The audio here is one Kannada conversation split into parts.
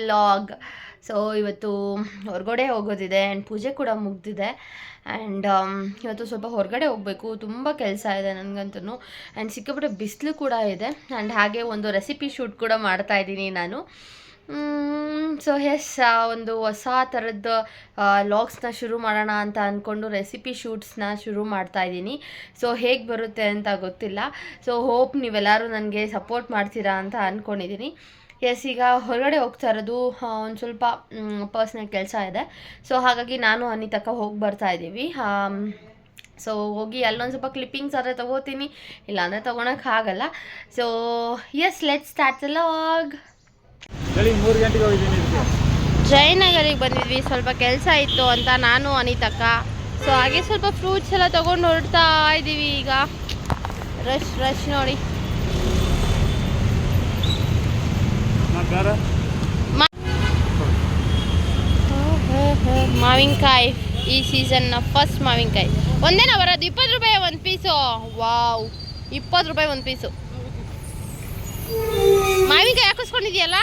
ವ್ಲಾಗ್. ಸೊ ಇವತ್ತು ಹೊರಗಡೆ ಹೋಗೋದಿದೆ ಆ್ಯಂಡ್ ಪೂಜೆ ಕೂಡ ಮುಗ್ದಿದೆ. ಆ್ಯಂಡ್ ಇವತ್ತು ಸ್ವಲ್ಪ ಹೊರಗಡೆ ಹೋಗಬೇಕು, ತುಂಬ ಕೆಲಸ ಇದೆ ನನಗಂತೂ. ಆ್ಯಂಡ್ ಸಿಕ್ಕಾಪಟ್ಟೆ ಬಿಸಿಲು ಕೂಡ ಇದೆ. ಆ್ಯಂಡ್ ಹಾಗೆ ಒಂದು ರೆಸಿಪಿ ಶೂಟ್ ಕೂಡ ಮಾಡ್ತಾಯಿದ್ದೀನಿ ನಾನು. ಸೊ ಎಸ್, ಒಂದು ಹೊಸ ಥರದ್ದು ಲಾಗ್ಸ್ನ ಶುರು ಮಾಡೋಣ ಅಂತ ಅಂದ್ಕೊಂಡು ರೆಸಿಪಿ ಶೂಟ್ಸ್ನ ಶುರು ಮಾಡ್ತಾಯಿದ್ದೀನಿ. ಸೊ ಹೇಗೆ ಬರುತ್ತೆ ಅಂತ ಗೊತ್ತಿಲ್ಲ. ಸೊ ಹೋಪ್ ನೀವೆಲ್ಲರೂ ನನಗೆ ಸಪೋರ್ಟ್ ಮಾಡ್ತೀರಾ ಅಂತ ಅಂದ್ಕೊಂಡಿದ್ದೀನಿ. ಎಸ್, ಈಗ ಹೊರಗಡೆ ಹೋಗ್ತಾ ಇರೋದು ಒಂದು ಸ್ವಲ್ಪ ಪರ್ಸ್ನಲ್ ಕೆಲಸ ಇದೆ. ಸೊ ಹಾಗಾಗಿ ನಾನು ಅನಿತಕ್ಕ ಹೋಗಿ ಬರ್ತಾ ಇದ್ದೀವಿ. ಸೊ ಹೋಗಿ ಅಲ್ಲೊಂದು ಸ್ವಲ್ಪ ಕ್ಲಿಪ್ಪಿಂಗ್ಸ್ ಆದರೆ ತೊಗೋತೀನಿ, ಇಲ್ಲಾಂದರೆ ತೊಗೊಳಕ್ಕಾಗಲ್ಲ. So yes, let start the log. ಜಯನಗರಿಗೆ ಬಂದಿದ್ವಿ, ಸ್ವಲ್ಪ ಕೆಲಸ ಇತ್ತು ಅಂತ ನಾನು ಅನಿತಕ್ಕ. ಸೊ ಹಾಗೆ ಸ್ವಲ್ಪ ಫ್ರೂಟ್ಸ್ ಎಲ್ಲ ತೊಗೊಂಡು ಹೊರಡ್ತಾ ಇದ್ದೀವಿ. ಈಗ ರಶ್ ನೋಡಿ. ಮಾವಿನಕಾಯಿ ಈ ಸೀಸನ್ನ ಫಸ್ಟ್ ಮಾವಿನಕಾಯಿ. ಒಂದೇನ ಬರೋದು? 20 ರೂಪಾಯಿ ಒಂದು ಪೀಸು. ವಾವ್, 20 ರೂಪಾಯಿ ಒಂದು ಪೀಸು. ಮಾವಿನಕಾಯಿ ಹಾಕಿಸ್ಕೊಂಡಿದ್ಯಲ್ಲ,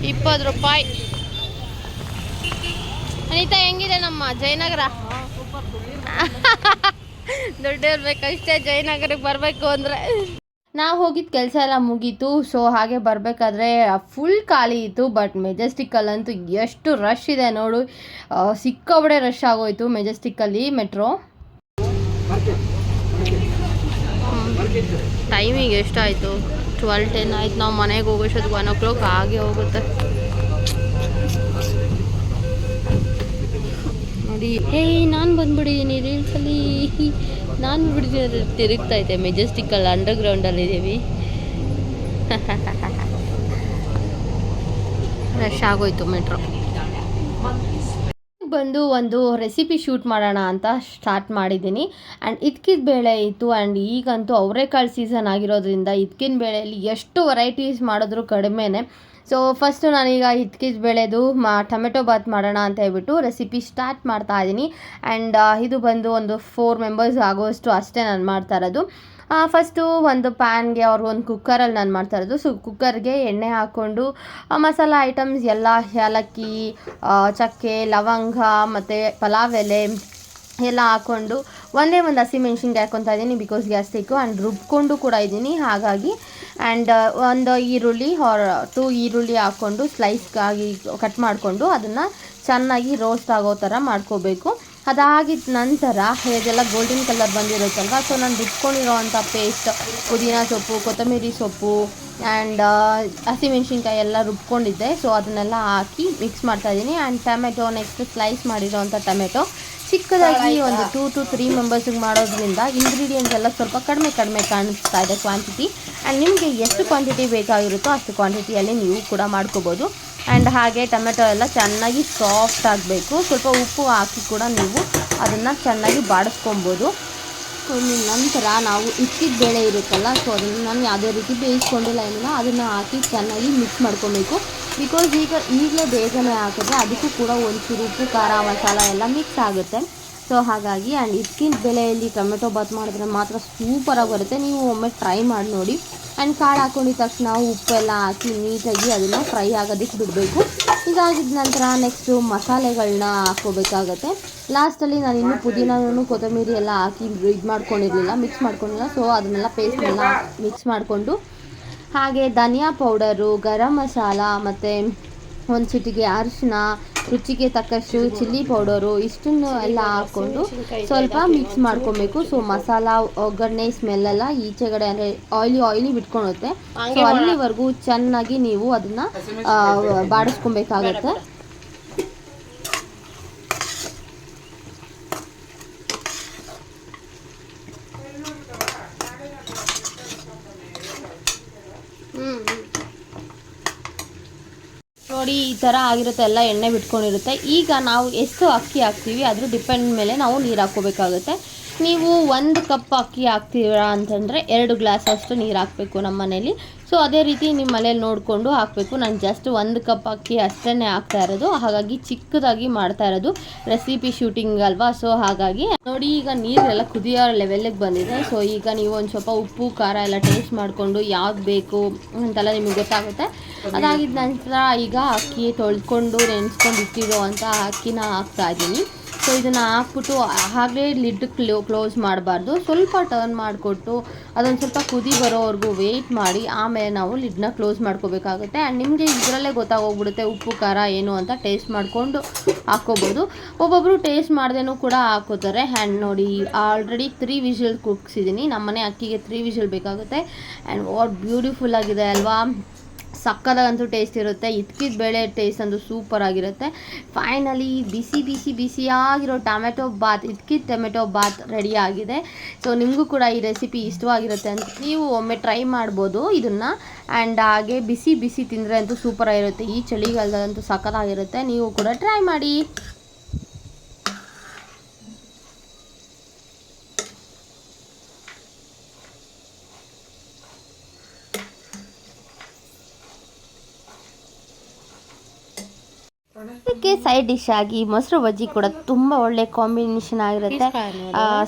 20 ರೂಪಾಯಿ. ಅನಿತಾ, ಹೆಂಗಿದೆ ನಮ್ಮ ಜಯನಗರ? ದುಡ್ಡು ಇರ್ಬೇಕಷ್ಟೇ ಜಯನಗರಕ್ಕೆ ಬರಬೇಕು ಅಂದರೆ. ನಾವು ಹೋಗಿದ್ದ ಕೆಲಸ ಎಲ್ಲ ಮುಗೀತು. ಸೊ ಹಾಗೆ ಬರಬೇಕಾದ್ರೆ ಫುಲ್ ಖಾಲಿ ಇತ್ತು. ಬಟ್ ಮೆಜೆಸ್ಟಿಕ್ಕಲ್ಲಂತೂ ಎಷ್ಟು ರಶ್ ಇದೆ ನೋಡು, ಸಿಕ್ಕಾಬಡೆ ರಶ್ ಆಗೋಯ್ತು ಮೆಜೆಸ್ಟಿಕ್ಕಲ್ಲಿ ಮೆಟ್ರೋ. ಟೈಮಿಂಗ್ ಎಷ್ಟಾಯಿತು? 12:10 ಆಯ್ತು. ನಾವು ಮನೆಗೆ ಹೋಗೋಷ್ಟೊತ್ತಿಗೆ 1 o'clock ಹಾಗೆ ಹೋಗುತ್ತೆ ನೋಡಿ. ನಾನು ಬಂದ್ಬಿಟ್ಟಿದ್ದೀನಿ ರೀಲ್ಸಲ್ಲಿ. ನಾನು ತಿರುಗ್ತಾ ಇದ್ದೆ ಮೆಜೆಸ್ಟಿಕ್ಕಲ್ಲಿ, ಅಂಡರ್ಗ್ರೌಂಡಲ್ಲಿದ್ದೀವಿ. ರಶ್ ಆಗೋಯ್ತು ಮೆಟ್ರೋ. ಬಂದು ಒಂದು ರೆಸಿಪಿ ಶೂಟ್ ಮಾಡೋಣ ಅಂತ ಸ್ಟಾರ್ಟ್ ಮಾಡಿದ್ದೀನಿ. ಆ್ಯಂಡ್ ಇದ್ಕಿದ ಬೇಳೆ ಇತ್ತು. ಆ್ಯಂಡ್ ಈಗಂತೂ ಅವರೆಕಾಳು ಸೀಸನ್ ಆಗಿರೋದ್ರಿಂದ ಇದ್ಕಿನ ಬೇಳೆಯಲ್ಲಿ ಎಷ್ಟು ವೆರೈಟೀಸ್ ಮಾಡಿದ್ರು ಕಡಿಮೆನೇ. ಸೊ ಫಸ್ಟು ನಾನೀಗ ಇದ್ಕಿದ ಬೇಳೆದು ಟೊಮೆಟೊ ಬಾತ್ ಮಾಡೋಣ ಅಂತ ಹೇಳ್ಬಿಟ್ಟು ರೆಸಿಪಿ ಸ್ಟಾರ್ಟ್ ಮಾಡ್ತಾ ಇದ್ದೀನಿ. ಆ್ಯಂಡ್ ಇದು ಬಂದು ಒಂದು 4 ಮೆಂಬರ್ಸ್ ಆಗೋಷ್ಟು ಅಷ್ಟೇ ನಾನು ಮಾಡ್ತಾ ಇರೋದು. ಫಸ್ಟು ಒಂದು ಪ್ಯಾನ್ಗೆ ಒಂದು ಕುಕ್ಕರಲ್ಲಿ ನಾನು ಮಾಡ್ತಾ ಇರೋದು. ಸೊ ಕುಕ್ಕರ್ಗೆ ಎಣ್ಣೆ ಹಾಕ್ಕೊಂಡು ಮಸಾಲ ಐಟಮ್ಸ್ ಎಲ್ಲ, ಏಲಕ್ಕಿ, ಚಕ್ಕೆ, ಲವಂಗ ಮತ್ತು ಪಲಾವ್ ಎಲೆ ಎಲ್ಲ ಹಾಕ್ಕೊಂಡು ಒಂದೇ ಒಂದು ಹಸಿಮೆಣ್ಸಿನ್ಕಾಯಿ ಹಾಕ್ಕೊತಾ ಇದ್ದೀನಿ, ಬಿಕಾಸ್ ಗ್ಯಾಸ್ಟಿಕ್ಕು. ಆ್ಯಂಡ್ ರುಬ್ಕೊಂಡು ಕೂಡ ಇದ್ದೀನಿ ಹಾಗಾಗಿ. ಆ್ಯಂಡ್ ಒಂದು ಈರುಳ್ಳಿ 2 ಈರುಳ್ಳಿ ಹಾಕ್ಕೊಂಡು ಸ್ಲೈಸ್ಗಾಗಿ ಕಟ್ ಮಾಡಿಕೊಂಡು ಅದನ್ನು ಚೆನ್ನಾಗಿ ರೋಸ್ಟ್ ಆಗೋ ಥರ ಮಾಡ್ಕೋಬೇಕು. ಅದಾಗಿದ್ದ ನಂತರ ಇದೆಲ್ಲ ಗೋಲ್ಡನ್ ಕಲರ್ ಬಂದಿರುತ್ತಲ್ವ, ಸೊ ನಾನು ರುಬ್ಕೊಂಡಿರೋವಂಥ ಪೇಸ್ಟ್, ಪುದೀನ ಸೊಪ್ಪು, ಕೊತ್ತಂಬರಿ ಸೊಪ್ಪು ಆ್ಯಂಡ್ ಹಸಿಮೆಣ್ಸಿನ್ಕಾಯಿ ಎಲ್ಲ ರುಬ್ಕೊಂಡಿದ್ದೆ. ಸೊ ಅದನ್ನೆಲ್ಲ ಹಾಕಿ ಮಿಕ್ಸ್ ಮಾಡ್ತಾಯಿದ್ದೀನಿ. ಆ್ಯಂಡ್ ಟೊಮೆಟೊ, ನೆಕ್ಸ್ಟ್ ಸ್ಲೈಸ್ ಮಾಡಿರೋವಂಥ ಟೊಮೆಟೊ ಚಿಕ್ಕದಾಗಿ ಒಂದು 2 to 3 ಮೆಂಬರ್ಸಿಗೆ ಮಾಡೋದ್ರಿಂದ ಇಂಗ್ರೀಡಿಯೆಂಟ್ಸ್ ಎಲ್ಲ ಸ್ವಲ್ಪ ಕಡಿಮೆ ಕಾಣಿಸ್ತಾ ಇದೆ ಕ್ವಾಂಟಿಟಿ. ಆ್ಯಂಡ್ ನಿಮಗೆ ಎಷ್ಟು ಕ್ವಾಂಟಿಟಿ ಬೇಕಾಗಿರುತ್ತೋ ಅಷ್ಟು ಕ್ವಾಂಟಿಟಿಯಲ್ಲಿ ನೀವು ಕೂಡ ಮಾಡ್ಕೋಬೋದು. ಆ್ಯಂಡ್ ಹಾಗೆ ಟೊಮೆಟೊ ಎಲ್ಲ ಚೆನ್ನಾಗಿ ಸಾಫ್ಟ್ ಆಗಬೇಕು. ಸ್ವಲ್ಪ ಉಪ್ಪು ಹಾಕಿ ಕೂಡ ನೀವು ಅದನ್ನು ಚೆನ್ನಾಗಿ ಬಾಡಿಸ್ಕೊಬೋದು. ನಂತರ ನಾವು ಇಕ್ಕಿದ ಬೇಳೆ ಇರುತ್ತಲ್ಲ, ಸೊ ಅದನ್ನು ನಾನು ಯಾವುದೇ ರೀತಿ ಬೇಯಿಸ್ಕೊಂಡಿಲ್ಲ ಏನಿಲ್ಲ, ಅದನ್ನು ಹಾಕಿ ಚೆನ್ನಾಗಿ ಮಿಕ್ಸ್ ಮಾಡ್ಕೊಬೇಕು. ಬಿಕಾಸ್ ಈಗಲೇ ಬೇಗನೆ ಹಾಕಿದ್ರೆ ಅದಕ್ಕೂ ಕೂಡ ಒಂಚೂರು ಉಪ್ಪು, ಖಾರ, ಮಸಾಲ ಎಲ್ಲ ಮಿಕ್ಸ್ ಆಗುತ್ತೆ. ಸೊ ಹಾಗಾಗಿ. ಆ್ಯಂಡ್ ಇದ್ಕಿನ ಬೆಳೆಯಲ್ಲಿ ಟೊಮೆಟೊ ಬಾತ್ ಮಾಡಿದ್ರೆ ಮಾತ್ರ ಸೂಪರಾಗಿ ಬರುತ್ತೆ. ನೀವು ಒಮ್ಮೆ ಟ್ರೈ ಮಾಡಿ ನೋಡಿ. ಆ್ಯಂಡ್ ಕಾಳು ಹಾಕ್ಕೊಂಡಿದ್ದ ತಕ್ಷಣ ಉಪ್ಪೆಲ್ಲ ಹಾಕಿ ನೀಟಾಗಿ ಅದನ್ನು ಫ್ರೈ ಆಗೋದಕ್ಕೆ ಬಿಡಬೇಕು. ಇದಾಗಿದ್ದ ನಂತರ ನೆಕ್ಸ್ಟು ಮಸಾಲೆಗಳನ್ನ ಹಾಕ್ಕೋಬೇಕಾಗತ್ತೆ. ಲಾಸ್ಟಲ್ಲಿ ನಾನು ಇನ್ನೂ ಪುದೀನೂ ಕೊತ್ತಂಬರಿ ಎಲ್ಲ ಹಾಕಿ ಮಿಕ್ಸ್ ಮಾಡ್ಕೊಂಡಿಲ್ಲ. ಸೊ ಅದನ್ನೆಲ್ಲ ಪೇಸ್ಟ್ನೆಲ್ಲ ಮಿಕ್ಸ್ ಮಾಡಿಕೊಂಡು ಹಾಗೆ ಧನಿಯಾ ಪೌಡರು, ಗರಂ ಮಸಾಲ ಮತ್ತು ಒಂದು ಚಿಟಿಕೆ ಅರಿಶಿನ, ರುಚಿಗೆ ತಕ್ಕಷ್ಟು ಚಿಲ್ಲಿ ಪೌಡರು, ಇಷ್ಟನ್ನು ಎಲ್ಲ ಹಾಕ್ಕೊಂಡು ಸ್ವಲ್ಪ ಮಿಕ್ಸ್ ಮಾಡ್ಕೊಬೇಕು. ಸೊ ಮಸಾಲ ಒಗ್ಗರಣೆ ಸ್ಮೆಲ್ಲೆಲ್ಲ ಈಚೆಗಡೆ ಅಂದರೆ ಆಯಿಲಿ ಬಿಟ್ಕೊಳುತ್ತೆ. ಸೊ ಅಲ್ಲಿವರೆಗೂ ಚೆನ್ನಾಗಿ ನೀವು ಅದನ್ನು ಬಾಡಿಸ್ಕೊಬೇಕಾಗತ್ತೆ. ನೋಡಿ ಈ ಥರ ಆಗಿರುತ್ತೆ, ಎಲ್ಲ ಎಣ್ಣೆ ಬಿಟ್ಕೊಂಡಿರುತ್ತೆ. ಈಗ ನಾವು ಎಷ್ಟು ಅಕ್ಕಿ ಹಾಕ್ತೀವಿ ಅದ್ರ ಡಿಪೆಂಡ್ ಮೇಲೆ ನಾವು ನೀರು ಹಾಕ್ಕೋಬೇಕಾಗುತ್ತೆ. ನೀವು 1 ಕಪ್ ಅಕ್ಕಿ ಹಾಕ್ತೀರಾ ಅಂತಂದರೆ 2 ಗ್ಲಾಸ್ ಅಷ್ಟು ನೀರು ಹಾಕಬೇಕು ನಮ್ಮ ಮನೇಲಿ. ಸೊ ಅದೇ ರೀತಿ ನಿಮ್ಮ ಮನೇಲಿ ನೋಡಿಕೊಂಡು ಹಾಕಬೇಕು. ನಾನು ಜಸ್ಟ್ 1 ಕಪ್ ಅಕ್ಕಿ ಅಷ್ಟೇ ಹಾಕ್ತಾ ಇರೋದು, ಹಾಗಾಗಿ ಚಿಕ್ಕದಾಗಿ ಮಾಡ್ತಾ ಇರೋದು, ರೆಸಿಪಿ ಶೂಟಿಂಗ್ ಅಲ್ವಾ. ಸೊ ಹಾಗಾಗಿ ನೋಡಿ, ಈಗ ನೀರೆಲ್ಲ ಕುದಿಯೋ ಲೆವೆಲ್ಗೆ ಬಂದಿದೆ. ಸೊ ಈಗ ನೀವು ಒಂದು ಸ್ವಲ್ಪ ಉಪ್ಪು ಖಾರ ಎಲ್ಲ ಟೇಸ್ಟ್ ಮಾಡಿಕೊಂಡು ಯಾವ್ದು ಬೇಕು ಅಂತೆಲ್ಲ ನಿಮಗೆ ಗೊತ್ತಾಗುತ್ತೆ. ಅದಾಗಿದ್ದ ನಂತರ ಈಗ ಅಕ್ಕಿ ತೊಳ್ಕೊಂಡು ನೆನೆಸ್ಕೊಂಡು ಇಟ್ಟಿರೋ ಅಂತ ಅಕ್ಕಿನ ಹಾಕ್ತಾ ಇದ್ದೀನಿ. ಸೊ ಇದನ್ನು ಹಾಕ್ಬಿಟ್ಟು ಹಾಗೇ ಲಿಡ್ ಕ್ಲೋಸ್ ಮಾಡಬಾರ್ದು, ಸ್ವಲ್ಪ ಟರ್ನ್ ಮಾಡಿಕೊಟ್ಟು ಅದೊಂದು ಸ್ವಲ್ಪ ಕುದಿ ಬರೋವರೆಗೂ ವೆಯ್ಟ್ ಮಾಡಿ ಆಮೇಲೆ ನಾವು ಲಿಡ್ನ ಕ್ಲೋಸ್ ಮಾಡ್ಕೋಬೇಕಾಗುತ್ತೆ. ಆ್ಯಂಡ್ ನಿಮಗೆ ಇದರಲ್ಲೇ ಗೊತ್ತಾಗೋಗ್ಬಿಡುತ್ತೆ ಉಪ್ಪು ಖಾರ ಏನು ಅಂತ ಟೇಸ್ಟ್ ಮಾಡಿಕೊಂಡು ಹಾಕ್ಕೋಬೋದು. ಒಬ್ಬೊಬ್ಬರು ಟೇಸ್ಟ್ ಮಾಡ್ದೇನೂ ಕೂಡ ಹಾಕೋತಾರೆ. ಆ್ಯಂಡ್ ನೋಡಿ, ಆಲ್ರೆಡಿ 3 ವಿಷಲ್ ಕುಗ್ಸಿದ್ದೀನಿ. ನಮ್ಮನೆ ಅಕ್ಕಿಗೆ 3 ವಿಷಲ್ ಬೇಕಾಗುತ್ತೆ. ಆ್ಯಂಡ್ ವಾಟ್ ಬ್ಯೂಟಿಫುಲ್ ಆಗಿದೆ ಅಲ್ವಾ, ಸಕ್ಕದಾಗಂತೂ ಟೇಸ್ಟ್ ಇರುತ್ತೆ. ಇದ್ಕಿದ ಬೇಳೆ ಟೇಸ್ಟ್ ಅಂತೂ ಸೂಪರ್ ಆಗಿರುತ್ತೆ. ಫೈನಲಿ ಬಿಸಿಯಾಗಿರೋ ಟೊಮೆಟೊ ಬಾತ್, ಇದ್ಕಿದ ಟೊಮೆಟೊ ಬಾತ್ ರೆಡಿ ಆಗಿದೆ. ಸೊ ನಿಮಗೂ ಕೂಡ ಈ ರೆಸಿಪಿ ಇಷ್ಟವಾಗಿರುತ್ತೆ ಅಂತ ನೀವು ಒಮ್ಮೆ ಟ್ರೈ ಮಾಡ್ಬೋದು ಇದನ್ನು. ಆ್ಯಂಡ್ ಹಾಗೆ ಬಿಸಿ ತಿಂದರೆ ಅಂತೂ ಸೂಪರಾಗಿರುತ್ತೆ. ಈ ಚಳಿಗಾಲದಂತೂ ಸಕ್ಕತ್ತಾಗಿರುತ್ತೆ. ನೀವು ಕೂಡ ಟ್ರೈ ಮಾಡಿ. ಇದಕ್ಕೆ ಸೈಡ್ ಡಿಶ್ ಆಗಿ ಮೊಸರು ಬಜ್ಜಿ ಕೂಡ ತುಂಬ ಒಳ್ಳೆ ಕಾಂಬಿನೇಷನ್ ಆಗಿರುತ್ತೆ.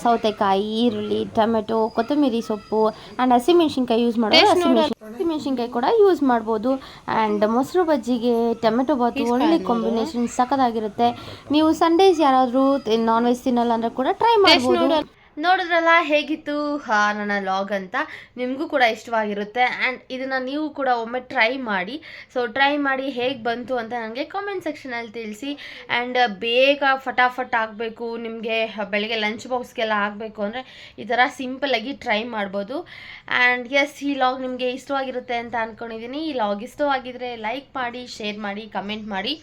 ಸೌತೆಕಾಯಿ, ಈರುಳ್ಳಿ, ಟೊಮೆಟೊ, ಕೊತ್ತಂಬರಿ ಸೊಪ್ಪು ಆ್ಯಂಡ್ ಹಸಿಮೆಣ್ಸಿನ್ಕಾಯಿ ಯೂಸ್ ಮಾಡೋದು, ಹಸಿಮೆಣ್ಸಿನ್ಕಾಯಿ ಕೂಡ ಯೂಸ್ ಮಾಡ್ಬೋದು. ಆ್ಯಂಡ್ ಮೊಸರು ಬಜ್ಜಿಗೆ ಟೊಮೆಟೊ ಬಾತು ಒಳ್ಳೆ ಕಾಂಬಿನೇಷನ್, ಸಖತ್ತಾಗಿರುತ್ತೆ. ನೀವು ಸಂಡೇಸ್ ಯಾರಾದರೂ ನಾನ್ ವೆಜ್ ತಿನ್ನಲ್ಲ ಅಂದರೆ ಕೂಡ ಟ್ರೈ ಮಾಡ್ಬೋದು. ನೋಡಿದ್ರಲ್ಲ ಹೇಗಿತ್ತು ನನ್ನ ಲಾಗ್ ಅಂತ. ನಿಮಗೂ ಕೂಡ ಇಷ್ಟವಾಗಿರುತ್ತೆ. ಆ್ಯಂಡ್ ಇದನ್ನು ನೀವು ಕೂಡ ಒಮ್ಮೆ ಟ್ರೈ ಮಾಡಿ. ಸೊ ಟ್ರೈ ಮಾಡಿ ಹೇಗೆ ಬಂತು ಅಂತ ನನಗೆ ಕಾಮೆಂಟ್ ಸೆಕ್ಷನಲ್ಲಿ ತಿಳಿಸಿ. ಆ್ಯಂಡ್ ಬೇಗ ಫಟಾಫಟ್ ಆಗಬೇಕು, ನಿಮಗೆ ಬೆಳಗ್ಗೆ ಲಂಚ್ ಬಾಕ್ಸ್ಗೆಲ್ಲ ಆಗಬೇಕು ಅಂದರೆ ಈ ಥರ ಸಿಂಪಲ್ಲಾಗಿ ಟ್ರೈ ಮಾಡ್ಬೋದು. ಆ್ಯಂಡ್ ಎಸ್, ಈ ಲಾಗ್ ನಿಮಗೆ ಇಷ್ಟವಾಗಿರುತ್ತೆ ಅಂತ ಅಂದ್ಕೊಂಡಿದ್ದೀನಿ. ಈ ಲಾಗ್ ಇಷ್ಟವಾಗಿದ್ದರೆ ಲೈಕ್ ಮಾಡಿ, ಶೇರ್ ಮಾಡಿ, ಕಮೆಂಟ್ ಮಾಡಿ.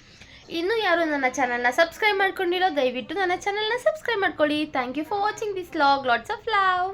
ಇನ್ನೂ ಯಾರು ನನ್ನ ಚಾನಲ್ನ ಸಬ್ಸ್ಕ್ರೈಬ್ ಮಾಡ್ಕೊಂಡಿರೋ ದಯವಿಟ್ಟು ನನ್ನ ಚಾನಲ್ನ ಸಬ್ಸ್ಕ್ರೈಬ್ ಮಾಡ್ಕೊಳ್ಳಿ. Thank you for watching this vlog. Lots of love.